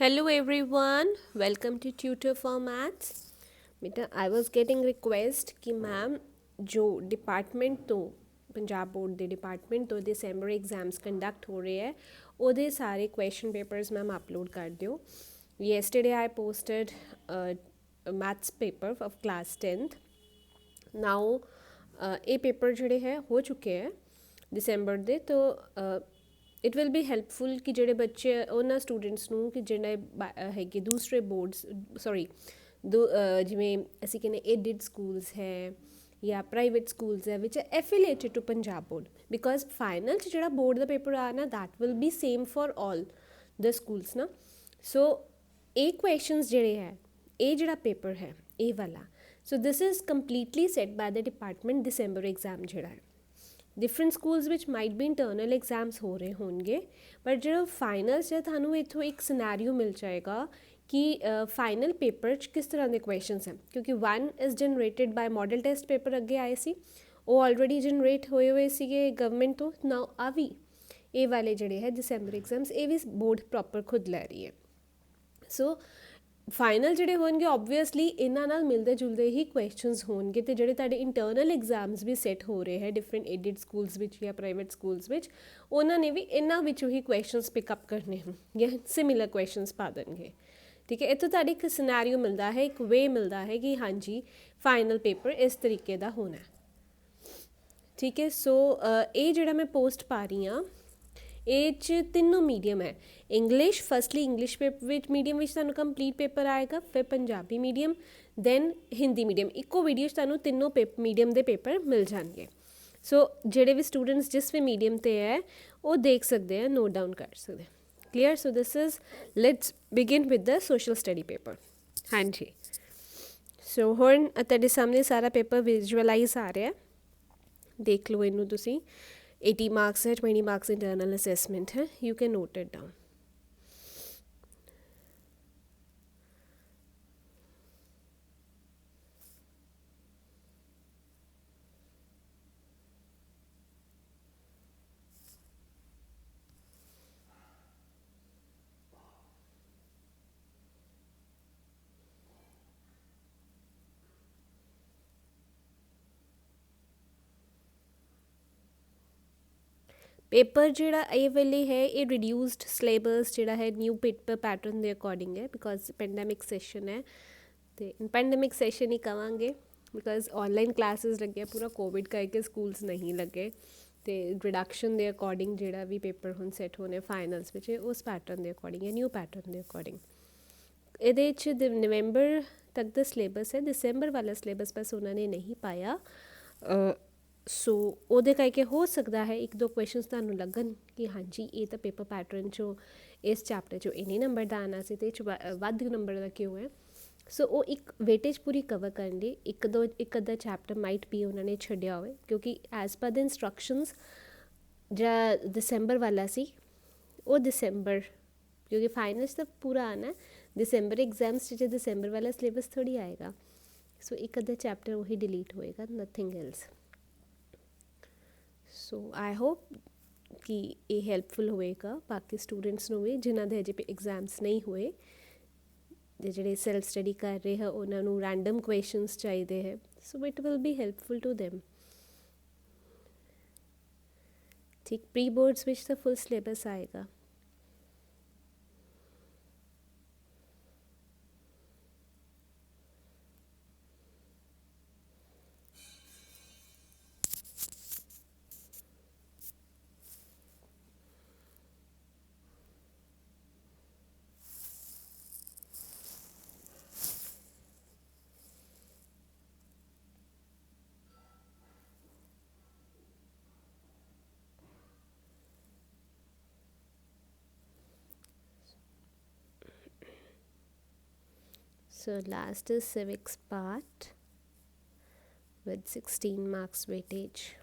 Hello everyone, welcome to Tutor for Maths. बेटा I was getting request कि ma'am जो department तो Punjab board ਦੇ ਡਿਪਾਰਟਮੈਂਟ ਤੋਂ ਦਸੰਬਰ ਐਗਜ਼ਾਮਸ ਕੰਡਕਟ ਹੋ ਰਹੇ ਹੈ ਉਹਦੇ ਸਾਰੇ ਕੁਐਸਚਨ ਪੇਪਰਸ ਮੈਮ ਅਪਲੋਡ ਕਰ ਦਿਓ yesterday I posted maths paper of class 10th ਨਾਓ ਇਹ ਪੇਪਰ ਜਿਹੜੇ ਹੈ ਹੋ ਚੁੱਕੇ ਹੈ ਦਸੰਬਰ ਦੇ ਤੋਂ ਇਟ ਵਿਲ ਬੀ ਹੈਲਪਫੁਲ ਕਿ ਜਿਹੜੇ ਬੱਚੇ ਉਹਨਾਂ ਸਟੂਡੈਂਟਸ ਨੂੰ ਕਿ ਜਿਹੜੇ ਹੈਗੇ ਦੂਸਰੇ ਬੋਰਡਸ ਸੌਰੀ ਜਿਵੇਂ ਅਸੀਂ ਕਹਿੰਦੇ ਏਡਿਡ ਸਕੂਲਸ ਹੈ ਜਾਂ ਪ੍ਰਾਈਵੇਟ ਸਕੂਲਸ ਹੈ ਵਿਚ affiliated to Punjab board because final 'ਚ ਜਿਹੜਾ ਬੋਰਡ ਦਾ ਪੇਪਰ ਆ ਨਾ that will be same for all the schools ਨਾ ਸੋ ਇਹ ਕੁਐਸਚਨਸ ਜਿਹੜੇ ਹੈ ਇਹ ਜਿਹੜਾ ਪੇਪਰ ਹੈ ਇਹ ਵਾਲਾ so this is completely set by the department ਦਸੰਬਰ ਐਗਜ਼ਾਮ ਜਿਹੜਾ ਹੈ डिफरेंट स्कूल्स विच माइट भी इंटरनल एग्जाम्स हो रहे होंगे बट जो फाइनल्स है थानू इत्थों एक सिनेरियो मिल जाएगा कि फाइनल पेपर च किस तरह के क्वेश्चंस हैं क्योंकि one is generated by model test paper अगे आए सी वो ऑलरेडी जनरेट होए हुए सीगे गवर्नमेंट तो ना आ भी ये वाले जड़े है दसंबर एग्जाम्स ये भी बोर्ड प्रॉपर खुद लै रही है सो फाइनल ਜਿਹੜੇ ਹੋਣਗੇ ਓਬਵੀਅਸਲੀ ਇਹਨਾਂ ਨਾਲ ਮਿਲਦੇ ਜੁਲਦੇ ਹੀ ਕੁਐਸਚਨਸ ਹੋਣਗੇ ਤੇ ਜਿਹੜੇ ਤੁਹਾਡੇ ਇੰਟਰਨਲ ਐਗਜ਼ਾਮਸ ਵੀ ਸੈੱਟ ਹੋ ਰਹੇ ਹੈ ਡਿਫਰੈਂਟ ਏਡਿਡ ਸਕੂਲਸ ਵਿੱਚ ਜਾਂ ਪ੍ਰਾਈਵੇਟ ਸਕੂਲਸ ਵਿੱਚ ਉਹਨਾਂ ਨੇ ਵੀ ਇਹਨਾਂ ਵਿੱਚੋਂ ਹੀ ਕੁਐਸਚਨਸ ਪਿਕਅਪ ਕਰਨੇ ਹਨ ਜਾਂ ਸਿਮਿਲਰ ਕੁਐਸਚਨਸ ਪਾ ਦੇਣਗੇ ਠੀਕ ਹੈ ਇੱਥੋਂ ਤੁਹਾਡੇ ਇੱਕ ਸਿਨੈਰੀਓ ਮਿਲਦਾ ਹੈ ਇੱਕ ਵੇ ਮਿਲਦਾ ਹੈ ਕਿ ਹਾਂਜੀ ਫਾਈਨਲ ਪੇਪਰ ਇਸ ਤਰੀਕੇ ਦਾ ਹੋਣਾ ਠੀਕ ਹੈ ਸੋ ਇਹ ਜਿਹੜਾ ਮੈਂ ਪੋਸਟ ਪਾ ਰਹੀ ਹਾਂ ਇਹ 'ਚ ਤਿੰਨੋਂ ਮੀਡੀਅਮ ਹੈ ਇੰਗਲਿਸ਼ ਫਸਟਲੀ ਇੰਗਲਿਸ਼ ਪੇਪਰ ਵਿੱਚ ਮੀਡੀਅਮ ਵਿੱਚ ਤੁਹਾਨੂੰ ਕੰਪਲੀਟ ਪੇਪਰ ਆਏਗਾ ਫਿਰ Punjabi medium then Hindi medium ਇੱਕੋ ਵੀਡੀਓ 'ਚ ਤੁਹਾਨੂੰ ਤਿੰਨੋਂ ਮੀਡੀਅਮ ਦੇ ਪੇਪਰ ਮਿਲ ਜਾਣਗੇ ਸੋ ਜਿਹੜੇ ਵੀ ਸਟੂਡੈਂਟਸ ਜਿਸ ਵੀ ਮੀਡੀਅਮ 'ਤੇ ਹੈ ਉਹ ਦੇਖ ਸਕਦੇ ਆ ਨੋਟ ਡਾਊਨ ਕਰ ਸਕਦੇ clear so this is let's begin with the social study paper ਹਾਂਜੀ ਸੋ ਹੁਣ ਤੁਹਾਡੇ ਸਾਹਮਣੇ ਸਾਰਾ ਪੇਪਰ ਵਿਜ਼ੂਅਲਾਈਜ਼ ਆ ਰਿਹਾ ਦੇਖ ਲਓ ਇਹਨੂੰ ਤੁਸੀਂ 80 marks है 20 marks internal assessment है you can note it down paper ਜਿਹੜਾ ਇਹ ਵੇਲੇ ਹੈ ਇਹ ਰਿਡਿਊਸਡ ਸਿਲੇਬਸ ਜਿਹੜਾ ਹੈ ਨਿਊ ਪੇਪਰ ਪੈਟਰਨ ਦੇ ਅਕੋਰਡਿੰਗ ਹੈ ਬਿਕੋਜ਼ ਪੈਂਡੈਮਿਕ ਸੈਸ਼ਨ ਹੈ ਤੇ ਪੈਂਡੈਮਿਕ ਸੈਸ਼ਨ ਹੀ ਕਵਾਂਗੇ ਬਿਕੋਜ਼ ਆਨਲਾਈਨ ਕਲਾਸਿਸ ਲੱਗਿਆ ਪੂਰਾ ਕੋਵਿਡ ਕਰਕੇ ਸਕੂਲਸ ਨਹੀਂ ਲੱਗੇ ਤੇ ਰਿਡਕਸ਼ਨ ਦੇ ਅਕੋਰਡਿੰਗ ਜਿਹੜਾ ਵੀ ਪੇਪਰ ਹੁਣ ਸੈੱਟ ਹੋਣੇ ਫਾਈਨਲਸ ਵਿੱਚ ਉਸ ਪੈਟਰਨ ਦੇ ਅਕੋਰਡਿੰਗ ਹੈ ਨਿਊ ਪੈਟਰਨ ਦੇ ਅਕੋਰਡਿੰਗ ਇਹਦੇ 'ਚ ਨਵੰਬਰ ਤੱਕ ਦਾ ਸਿਲੇਬਸ ਹੈ ਦਸੰਬਰ ਵਾਲਾ ਸਿਲੇਬਸ ਬਸ ਉਹਨਾਂ ਨੇ ਨਹੀਂ ਪਾਇਆ ਸੋ ਉਹਦੇ ਕਰਕੇ ਹੋ ਸਕਦਾ ਹੈ ਇੱਕ ਦੋ ਕੁਐਸਚਨਸ ਤੁਹਾਨੂੰ ਲੱਗਣ ਕਿ ਹਾਂਜੀ ਇਹ ਤਾਂ ਪੇਪਰ ਪੈਟਰਨ 'ਚੋਂ ਇਸ ਚੈਪਟਰ 'ਚੋਂ ਇੰਨੇ ਨੰਬਰ ਦਾ ਆਉਣਾ ਸੀ ਅਤੇ ਇਹ 'ਚ ਵੱਧ ਨੰਬਰ ਦਾ ਕਿਉਂ ਹੈ ਸੋ ਉਹ ਇੱਕ ਵੇਟੇਜ ਪੂਰੀ ਕਵਰ ਕਰਨ ਲਈ ਇੱਕ ਅੱਧਾ ਚੈਪਟਰ ਮਾਈਟ ਵੀ ਉਹਨਾਂ ਨੇ ਛੱਡਿਆ ਹੋਵੇ ਕਿਉਂਕਿ ਐਜ਼ ਪਰ ਦ ਇੰਸਟਰਕਸ਼ਨਸ ਜਿਹੜਾ ਦਸੰਬਰ ਵਾਲਾ ਸੀ ਉਹ ਦਸੰਬਰ ਕਿਉਂਕਿ ਫਾਈਨਲਸ ਤਾਂ ਪੂਰਾ ਆਉਣਾ ਦਸੰਬਰ ਐਗਜ਼ਾਮਸ 'ਚ ਜੇ ਦਸੰਬਰ ਵਾਲਾ ਸਿਲੇਬਸ ਥੋੜ੍ਹੀ ਆਏਗਾ ਸੋ ਇੱਕ ਅੱਧਾ ਚੈਪਟਰ ਉਹੀ ਡਿਲੀਟ ਹੋਏਗਾ nothing else so I hope ਕਿ ਇਹ ਹੈਲਪਫੁਲ ਹੋਏਗਾ ਬਾਕੀ ਸਟੂਡੈਂਟਸ ਨੂੰ ਵੀ ਜਿਨ੍ਹਾਂ ਦੇ ਅਜੇ ਐਗਜ਼ਾਮਸ ਨਹੀਂ ਹੋਏ ਤੇ ਜਿਹੜੇ ਸੈਲਫ ਸਟੱਡੀ ਕਰ ਰਹੇ ਹੈ ਉਹਨਾਂ ਨੂੰ ਰੈਂਡਮ ਕੁਐਸਚਨਸ ਚਾਹੀਦੇ ਹੈ so it will be helpful to them ਠੀਕ ਪ੍ਰੀ ਬੋਰਡਸ ਵਿੱਚ ਤਾਂ ਫੁੱਲ ਸਿਲੇਬਸ ਆਏਗਾ So last is civics part with 16 marks weightage.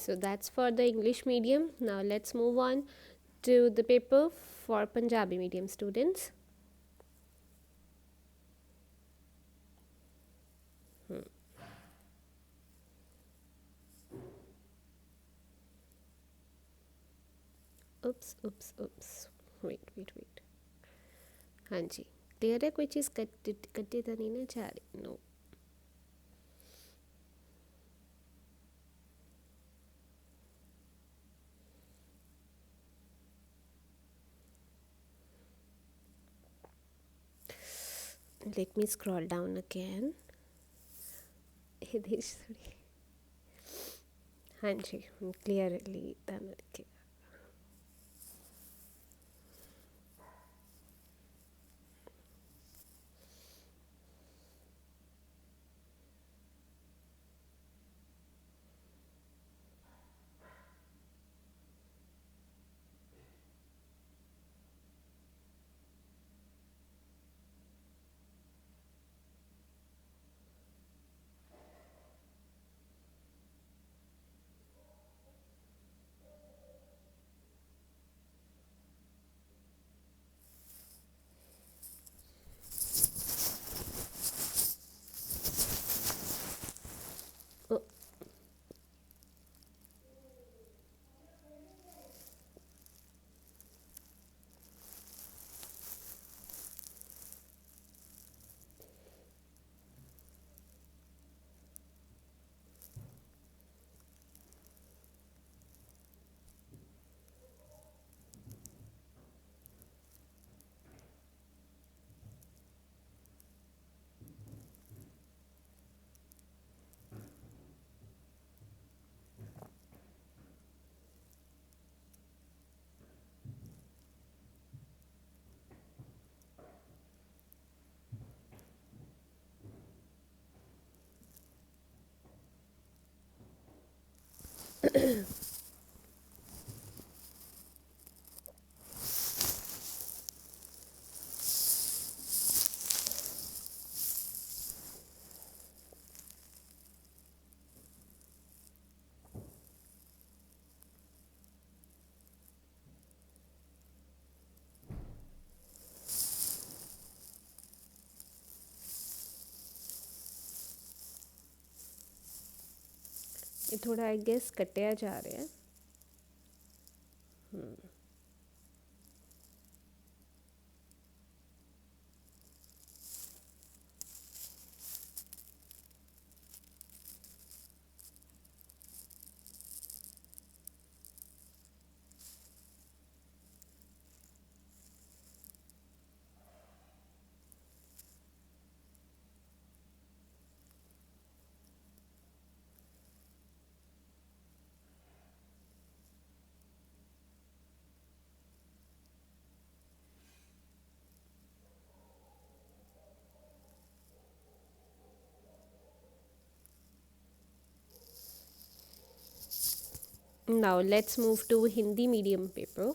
So that's for the English medium. Now let's move on to the paper for Punjabi medium students. Oops. Wait. हाँ जी, clear है? कोई चीज़ कट्टी तो नहीं ना जा रही? No. Let me scroll down again. हिदेश थोड़ी. हाँ जी, क्लियरली ध्यान रखिए. ये थोड़ा आई गेस कटिया जा रहा है. Now let's move to Hindi medium paper.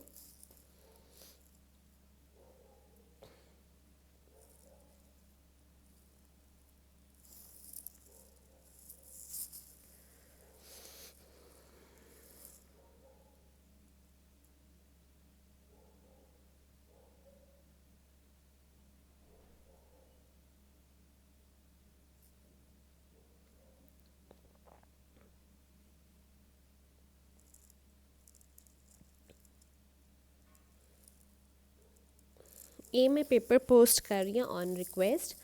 ये मैं पेपर पोस्ट कर रही हूँ ऑन रिक्वेस्ट,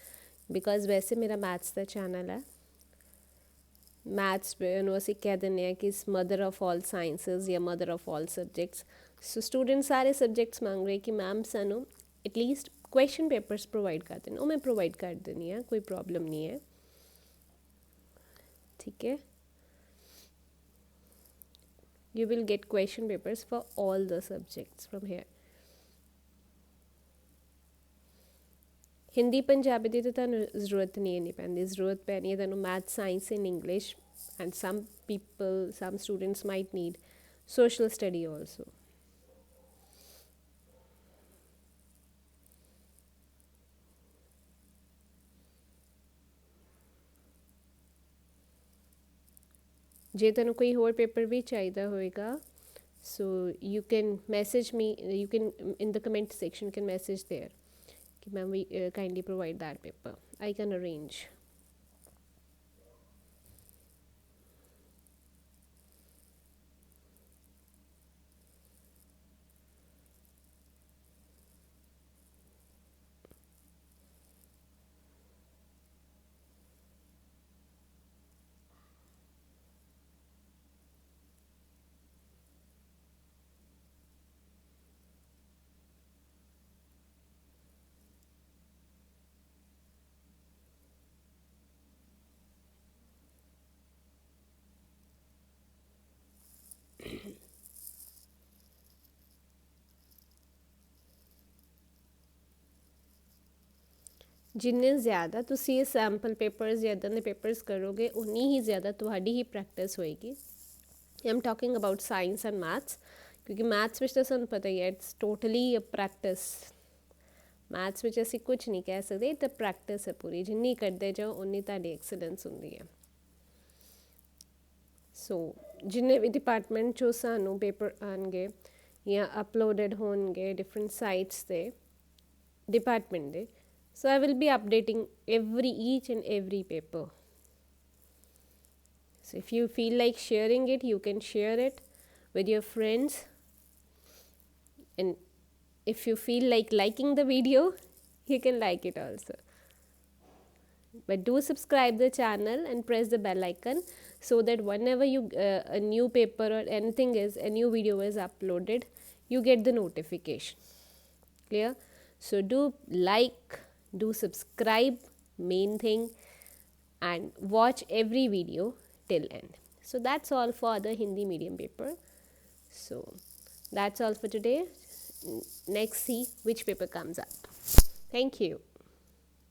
बिकॉज वैसे मेरा मैथ्स का चैनल है. मैथ्स पे उन्होंने कह देने हैं कि इस मदर ऑफ ऑल साइंसेस या mother of all subjects. So student सारे सब्जेक्ट्स मांग रहे हैं कि मैम सानू एटलीस्ट क्वेश्चन पेपर्स प्रोवाइड कर देना. वो मैं प्रोवाइड कर देनी है, कोई प्रॉब्लम नहीं है. ठीक है, you will get question papers for all the subjects from here. Hindi Punjabi ਦੀ ਤਾਂ ਤੁਹਾਨੂੰ ਜ਼ਰੂਰਤ ਨਹੀਂ ਇੰਨੀ ਪੈਂਦੀ. ਜ਼ਰੂਰਤ ਪੈਣੀ ਹੈ ਤੁਹਾਨੂੰ math science and English, and some students might need social study also. ਜੇ ਤੁਹਾਨੂੰ ਕੋਈ ਹੋਰ ਪੇਪਰ ਵੀ ਚਾਹੀਦਾ ਹੋਏਗਾ, so you can message me, you can in the comment section you can message there कि ma'am we kindly provide that paper, I can arrange. ਜਿੰਨੇ ਜ਼ਿਆਦਾ ਤੁਸੀਂ ਇਹ ਸੈਂਪਲ ਪੇਪਰਸ ਜਾਂ ਇੱਦਾਂ ਦੇ ਪੇਪਰਸ ਕਰੋਗੇ ਉਨੀ ਹੀ ਜ਼ਿਆਦਾ ਤੁਹਾਡੀ ਹੀ ਪ੍ਰੈਕਟਿਸ ਹੋਏਗੀ. I am talking about science and maths, ਕਿਉਂਕਿ ਮੈਥਸ ਵਿੱਚ ਤਾਂ ਸਾਨੂੰ ਪਤਾ ਹੀ ਹੈ it's totally a practice. Maths ਵਿੱਚ ਅਸੀਂ ਕੁਝ ਨਹੀਂ ਕਹਿ ਸਕਦੇ, ਤਾਂ ਪ੍ਰੈਕਟਿਸ ਹੈ ਪੂਰੀ. ਜਿੰਨੀ ਕਰਦੇ ਜਾਓ ਉਨੀ ਤੁਹਾਡੀ ਐਕਸਲੈਂਸ ਹੁੰਦੀ ਹੈ. ਸੋ ਜਿੰਨੇ ਵੀ ਡਿਪਾਰਟਮੈਂਟ 'ਚੋਂ ਸਾਨੂੰ ਪੇਪਰ ਆਉਣਗੇ ਜਾਂ ਅਪਲੋਡਡ ਹੋਣਗੇ ਡਿਫਰੈਂਟ ਸਾਈਟਸ 'ਤੇ ਡਿਪਾਰਟਮੈਂਟ ਦੇ, so I will be updating each and every paper. So if you feel like sharing it, you can share it with your friends, and if you feel like liking the video, you can like it also. But do subscribe the channel and press the bell icon so that whenever you a new paper or anything is, a new video is uploaded, you get the notification. Clear? So do like, do subscribe, main thing, and watch every video till end. So that's all for the Hindi medium paper. So that's all for today. Next, see which paper comes up. Thank you.